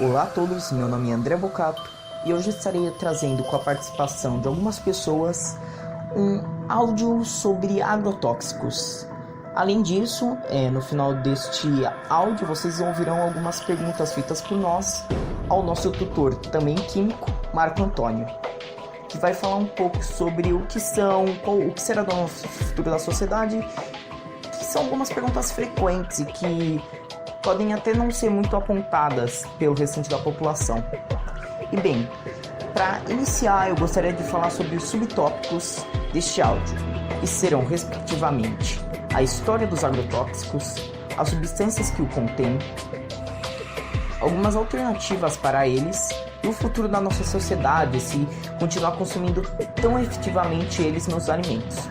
Olá a todos, meu nome é André Bocato e hoje estarei trazendo com a participação de algumas pessoas um áudio sobre agrotóxicos. Além disso, no final deste áudio vocês ouvirão algumas perguntas feitas por nós ao nosso tutor, também químico, Marco Antônio, que vai falar um pouco sobre o que são, o que será do nosso futuro da sociedade, que são algumas perguntas frequentes e que podem até não ser muito apontadas pelo restante da população. E bem, para iniciar eu gostaria de falar sobre os subtópicos deste áudio, que serão respectivamente a história dos agrotóxicos, as substâncias que o contêm, algumas alternativas para eles e o futuro da nossa sociedade se continuar consumindo tão efetivamente eles nos alimentos.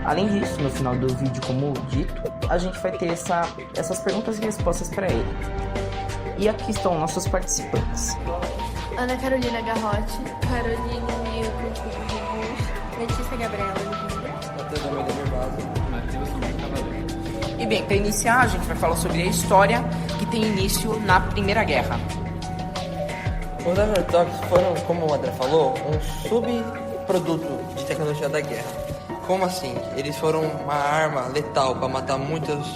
Além disso, no final do vídeo, como dito, a gente vai ter essas perguntas e respostas para ele. E aqui estão nossos participantes. Ana Carolina Garrote, Caroline Letícia Gabriela Matheus Almeida Nervado, Matheus Almeida Cavaleiro. E bem, para iniciar, a gente vai falar sobre a história que tem início na Primeira Guerra. Os agrotóxicos foram, como o André falou, um subproduto de tecnologia da guerra. Como assim? Eles foram uma arma letal para matar muitos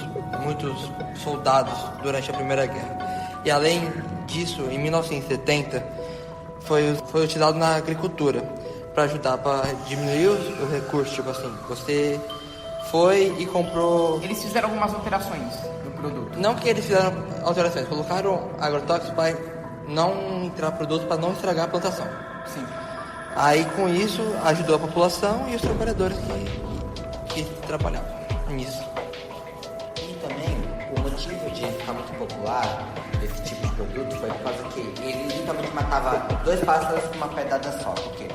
soldados durante a Primeira Guerra. E além disso, em 1970, foi utilizado na agricultura para ajudar para diminuir os recursos. Tipo assim, você foi e comprou... Eles fizeram algumas alterações no produto. Não que eles fizeram alterações, colocaram agrotóxicos para não entrar produto, para não estragar a plantação. Sim. Aí com isso ajudou a população e os trabalhadores que trabalhavam nisso. E também o motivo de ficar muito popular esse tipo de produto foi por causa que ele literalmente matava dois pássaros com uma pedrada só. Porque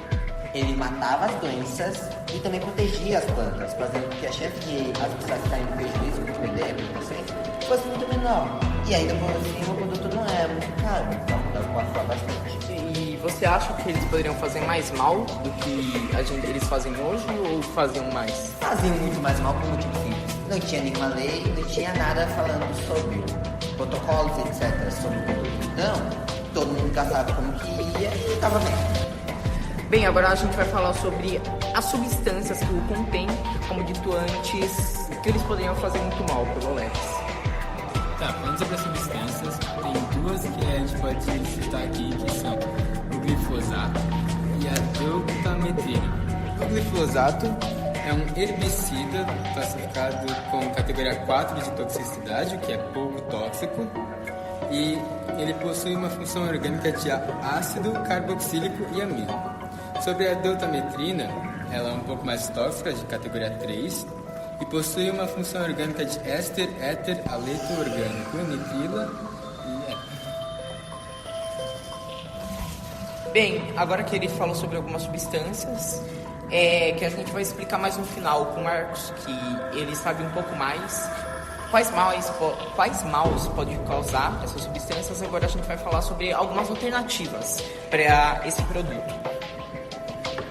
ele matava as doenças e também protegia as plantas, fazendo com que a chance de as pessoas ficarem no prejuízo por perder a plantações fosse muito menor. E ainda por cima o produto não é muito caro, então dá para falar bastante. E você acha que eles poderiam fazer mais mal do que eles fazem hoje ou faziam mais? Faziam muito mais mal por motivo simples. Não tinha nenhuma lei, não tinha nada falando sobre protocolos, etc. sobre o produto. Então, todo mundo gastava como que ia e estava bem. Bem, agora a gente vai falar sobre as substâncias que o contêm, como dito antes, que eles poderiam fazer muito mal pelo Lex. Tá, falando sobre as substâncias, tem duas que a gente pode citar aqui, que são o glifosato e a deutametrina. O glifosato é um herbicida classificado com categoria 4 de toxicidade, o que é pouco tóxico, e ele possui uma função orgânica de ácido carboxílico e amino. Sobre a deutametrina, ela é um pouco mais tóxica, de categoria 3, e possui uma função orgânica de éster, éter, aleto orgânico, nitrila e Bem, agora que ele falou sobre algumas substâncias, que a gente vai explicar mais no final com o Marcos, que ele sabe um pouco mais quais maus pode causar essas substâncias. Agora a gente vai falar sobre algumas alternativas para esse produto.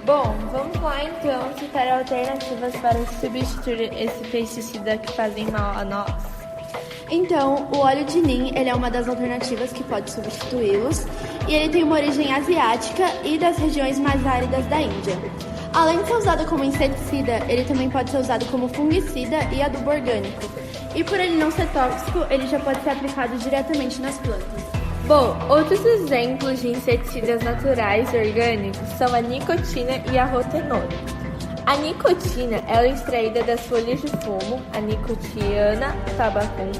Bom, vamos lá então citar alternativas para substituir esse pesticida que fazem mal a nós. Então, o óleo de nim, ele é uma das alternativas que pode substituí-los, e ele tem uma origem asiática e das regiões mais áridas da Índia. Além de ser usado como inseticida, ele também pode ser usado como fungicida e adubo orgânico. E por ele não ser tóxico, ele já pode ser aplicado diretamente nas plantas. Bom, outros exemplos de inseticidas naturais e orgânicos são a nicotina e a rotenona. A nicotina, ela é extraída das folhas de fumo, a Nicotiana tabacum,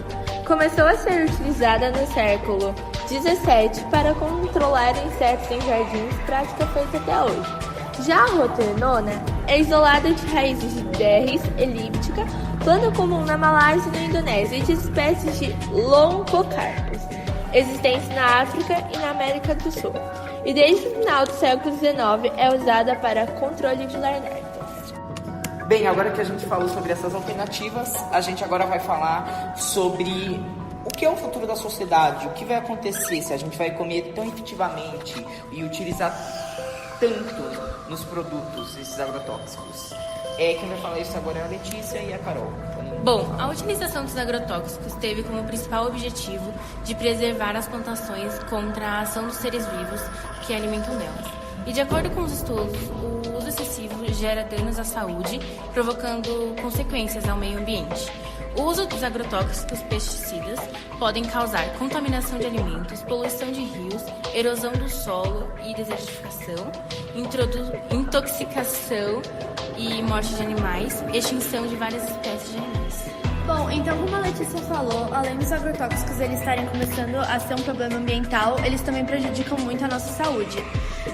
começou a ser utilizada no século XVII para controlar insetos em jardins, prática feita até hoje. Já a rotenona é isolada de raízes de berries elíptica, planta comum na Malásia e na Indonésia, e de espécies de loncocarpos, existentes na África e na América do Sul. E desde o final do século XIX é usada para controle de lagartas. Bem, agora que a gente falou sobre essas alternativas, a gente agora vai falar sobre o que é o futuro da sociedade, o que vai acontecer se a gente vai comer tão efetivamente e utilizar tanto nos produtos esses agrotóxicos. Quem vai falar isso agora é a Letícia e a Carol. Bom, a utilização dos agrotóxicos teve como principal objetivo de preservar as plantações contra a ação dos seres vivos que alimentam delas. E de acordo com os estudos, o uso excessivo gera danos à saúde, provocando consequências ao meio ambiente. O uso dos agrotóxicos pesticidas podem causar contaminação de alimentos, poluição de rios, erosão do solo e desertificação, intoxicação e morte de animais, extinção de várias espécies de animais. Bom, então como a Letícia falou, além dos agrotóxicos eles estarem começando a ser um problema ambiental, eles também prejudicam muito a nossa saúde.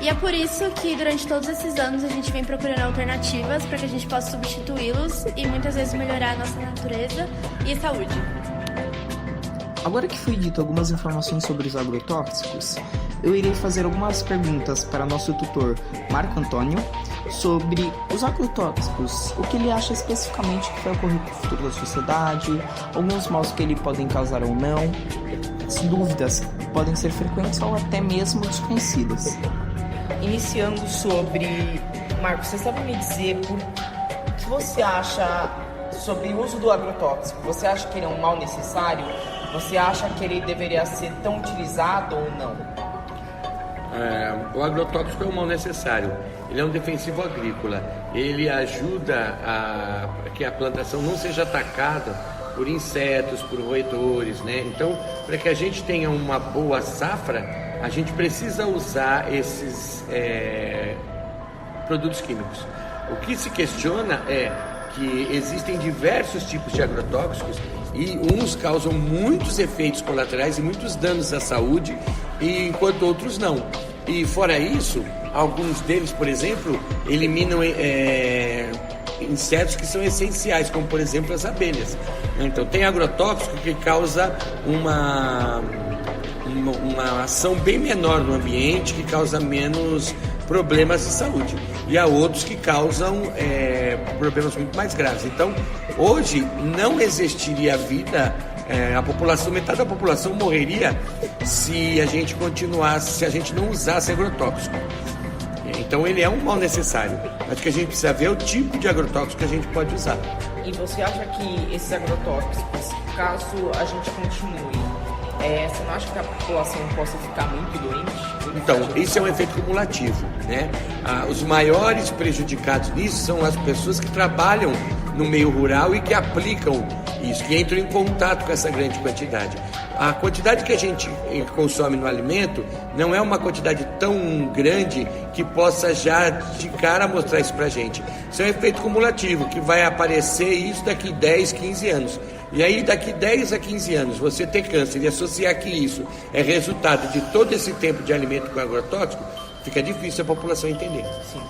E é por isso que durante todos esses anos a gente vem procurando alternativas para que a gente possa substituí-los e muitas vezes melhorar a nossa natureza e saúde. Agora que foi dito algumas informações sobre os agrotóxicos, eu irei fazer algumas perguntas para nosso tutor Marco Antônio sobre os agrotóxicos, o que ele acha especificamente que vai ocorrer com o futuro da sociedade, alguns maus que ele podem causar ou não. As dúvidas podem ser frequentes ou até mesmo desconhecidas. Iniciando sobre... Marcos, você sabe me dizer o que você acha sobre o uso do agrotóxico? Você acha que ele é um mal necessário? Você acha que ele deveria ser tão utilizado ou não? O agrotóxico é um mal necessário. Ele é um defensivo agrícola. Ele ajuda a que a plantação não seja atacada por insetos, por roedores, né? Então, para que a gente tenha uma boa safra, a gente precisa usar esses produtos químicos. O que se questiona é que existem diversos tipos de agrotóxicos e uns causam muitos efeitos colaterais e muitos danos à saúde, enquanto outros não. E fora isso, alguns deles, por exemplo, eliminam insetos que são essenciais, como por exemplo as abelhas. Então tem agrotóxico que causa uma ação bem menor no ambiente, que causa menos problemas de saúde, e há outros que causam problemas muito mais graves. Então hoje não existiria vida, metade da população morreria se a gente continuasse, se a gente não usasse agrotóxico. Então ele é um mal necessário, mas o que a gente precisa ver é o tipo de agrotóxico que a gente pode usar. E você acha que esses agrotóxicos, caso a gente continue, você não acha que a população possa ficar muito doente? Então, isso é um efeito cumulativo, né? Os maiores prejudicados nisso são as pessoas que trabalham no meio rural e que aplicam isso, que entram em contato com essa grande quantidade. A quantidade que a gente consome no alimento não é uma quantidade tão grande que possa já de cara mostrar isso pra gente. Isso é um efeito cumulativo, que vai aparecer isso daqui 10, 15 anos. E aí daqui 10 a 15 anos você ter câncer e associar que isso é resultado de todo esse tempo de alimento com agrotóxico, fica difícil a população entender. Sim.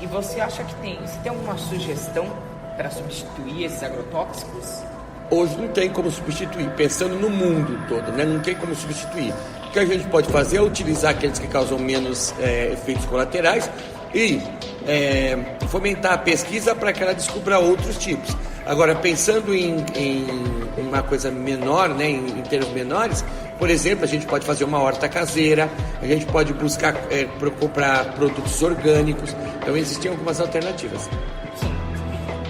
E você acha que você tem alguma sugestão para substituir esses agrotóxicos? Hoje não tem como substituir, pensando no mundo todo, né? Não tem como substituir. O que a gente pode fazer é utilizar aqueles que causam menos efeitos colaterais e fomentar a pesquisa para que ela descubra outros tipos. Agora, pensando em uma coisa menor, né, em termos menores, por exemplo, a gente pode fazer uma horta caseira, a gente pode buscar comprar produtos orgânicos, então existem algumas alternativas. Sim.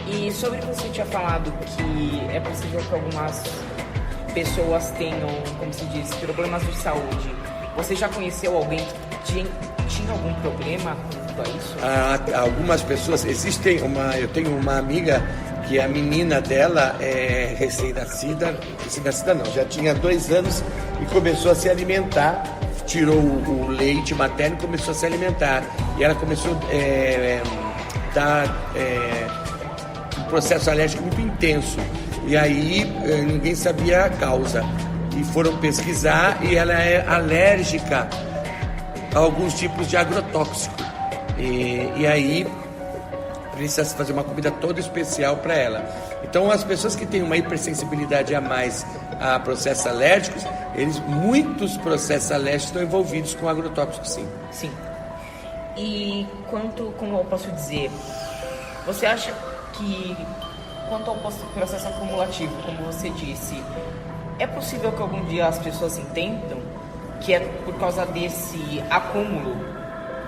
E sobre você tinha falado que é possível que algumas pessoas tenham, como se diz, problemas de saúde. Você já conheceu alguém que tinha algum problema quanto a isso? Algumas pessoas, eu tenho uma amiga que a menina dela é recém-nascida não, já tinha 2 anos e começou a se alimentar, tirou o leite materno e começou a se alimentar. E ela começou a dar um processo alérgico muito intenso. E aí ninguém sabia a causa. E foram pesquisar e ela é alérgica a alguns tipos de agrotóxico. E aí precisa fazer uma comida toda especial para ela. Então as pessoas que têm uma hipersensibilidade a mais a processos alérgicos, muitos processos alérgicos estão envolvidos com agrotóxicos, sim. Sim. E como eu posso dizer, você acha que quanto ao processo acumulativo, como você disse, é possível que algum dia as pessoas entendam que é por causa desse acúmulo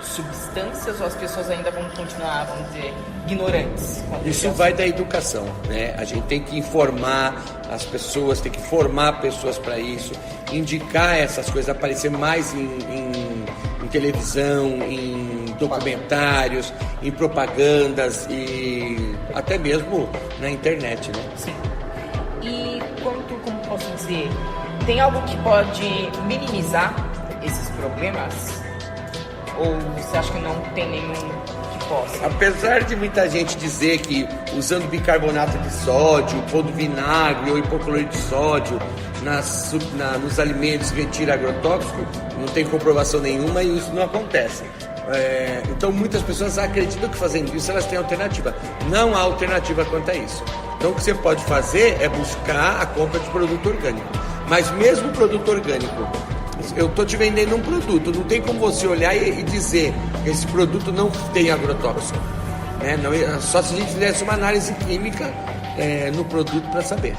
substâncias ou as pessoas ainda vão continuar, vamos dizer, ignorantes? Isso vai da educação, né? A gente tem que informar as pessoas, tem que formar pessoas para isso, indicar essas coisas, aparecer mais em televisão, em documentários, em propagandas e até mesmo na internet, né? Sim. E como posso dizer, tem algo que pode minimizar esses problemas? Ou você acha que não tem nenhum que possa? Apesar de muita gente dizer que usando bicarbonato de sódio, pondo vinagre ou hipoclorito de sódio nos alimentos retira agrotóxico, não tem comprovação nenhuma e isso não acontece. Então muitas pessoas acreditam que fazendo isso elas têm alternativa. Não há alternativa quanto a isso. Então o que você pode fazer é buscar a compra de produto orgânico. Mas mesmo o produto orgânico, eu estou te vendendo um produto, não tem como você olhar e dizer que esse produto não tem agrotóxico, né? Não, só se a gente fizesse uma análise química no produto para saber.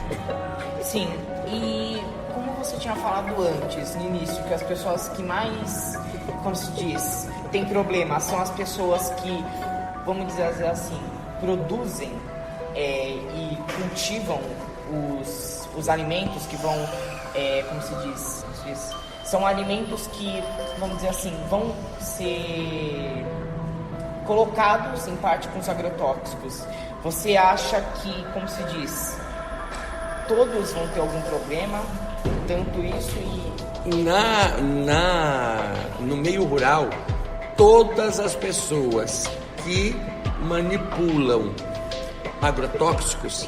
Sim, e como você tinha falado antes, no início, que as pessoas que mais, como se diz, tem problema são as pessoas que, vamos dizer assim, produzem e cultivam os alimentos que vão, como se diz, são alimentos que, vamos dizer assim, vão ser colocados em parte com os agrotóxicos. Você acha que, como se diz, todos vão ter algum problema, tanto isso e... No meio rural, todas as pessoas que manipulam agrotóxicos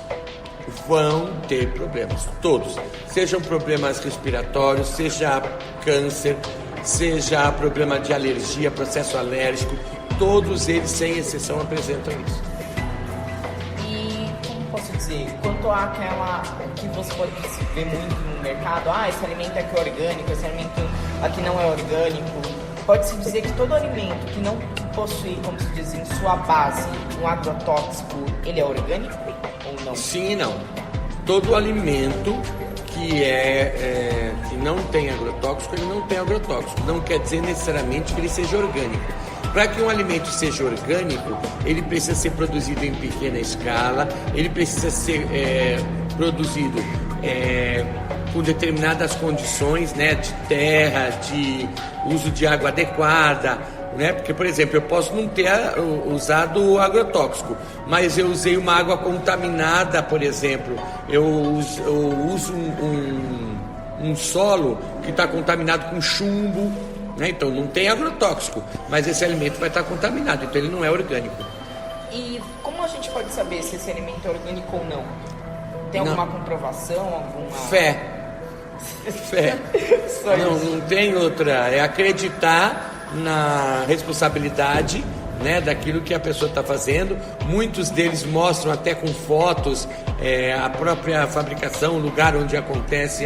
vão ter problemas, todos. Sejam problemas respiratórios, seja câncer, seja problema de alergia, processo alérgico, todos eles, sem exceção, apresentam isso. E, como posso dizer, quanto àquela que você pode ver muito no mercado, esse alimento aqui é orgânico, esse alimento aqui não é orgânico, pode-se dizer que todo alimento que não possui, como se diz, em sua base um agrotóxico, ele é orgânico ou não? Sim e não. Todo alimento que não tem agrotóxico, ele não tem agrotóxico. Não quer dizer necessariamente que ele seja orgânico. Para que um alimento seja orgânico, ele precisa ser produzido em pequena escala, ele precisa ser produzido com determinadas condições, né, de terra, de uso de água adequada, né? Porque, por exemplo, eu posso não ter usado agrotóxico, mas eu usei uma água contaminada, por exemplo, eu uso um solo que está contaminado com chumbo, né? Então não tem agrotóxico, mas esse alimento vai estar contaminado, então ele não é orgânico. E como a gente pode saber se esse alimento é orgânico ou não? Tem alguma comprovação, alguma... Fé. Não tem outra, é acreditar na responsabilidade, né, daquilo que a pessoa está fazendo. Muitos deles mostram até com fotos a própria fabricação, o lugar onde acontece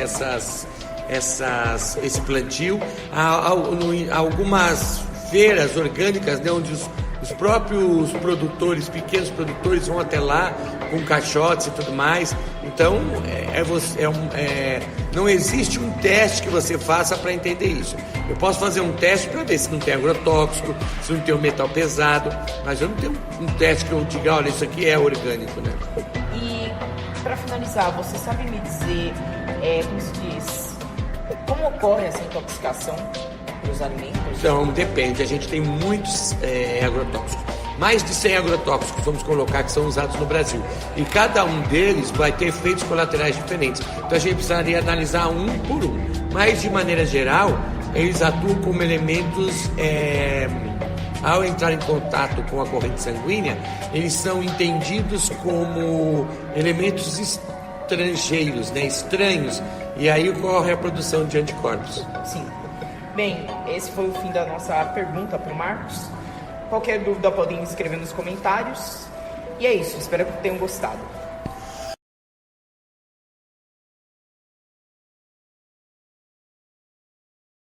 esse plantio. Há algumas feiras orgânicas, né, onde os próprios produtores, pequenos produtores, vão até lá com caixotes e tudo mais. Então, não existe um teste que você faça para entender isso. Eu posso fazer um teste para ver se não tem agrotóxico, se não tem um metal pesado, mas eu não tenho um teste que eu diga, olha, isso aqui é orgânico, né? E, para finalizar, você sabe me dizer, como se diz, como ocorre essa intoxicação dos alimentos? Então, depende. A gente tem muitos agrotóxicos. Mais de 100 agrotóxicos, vamos colocar, que são usados no Brasil. E cada um deles vai ter efeitos colaterais diferentes. Então a gente precisaria analisar um por um. Mas, de maneira geral, eles atuam como elementos, ao entrar em contato com a corrente sanguínea, eles são entendidos como elementos estrangeiros, né, estranhos. E aí ocorre a produção de anticorpos. Sim. Bem, esse foi o fim da nossa pergunta para o Marcos. Qualquer dúvida podem escrever nos comentários. E é isso, espero que tenham gostado.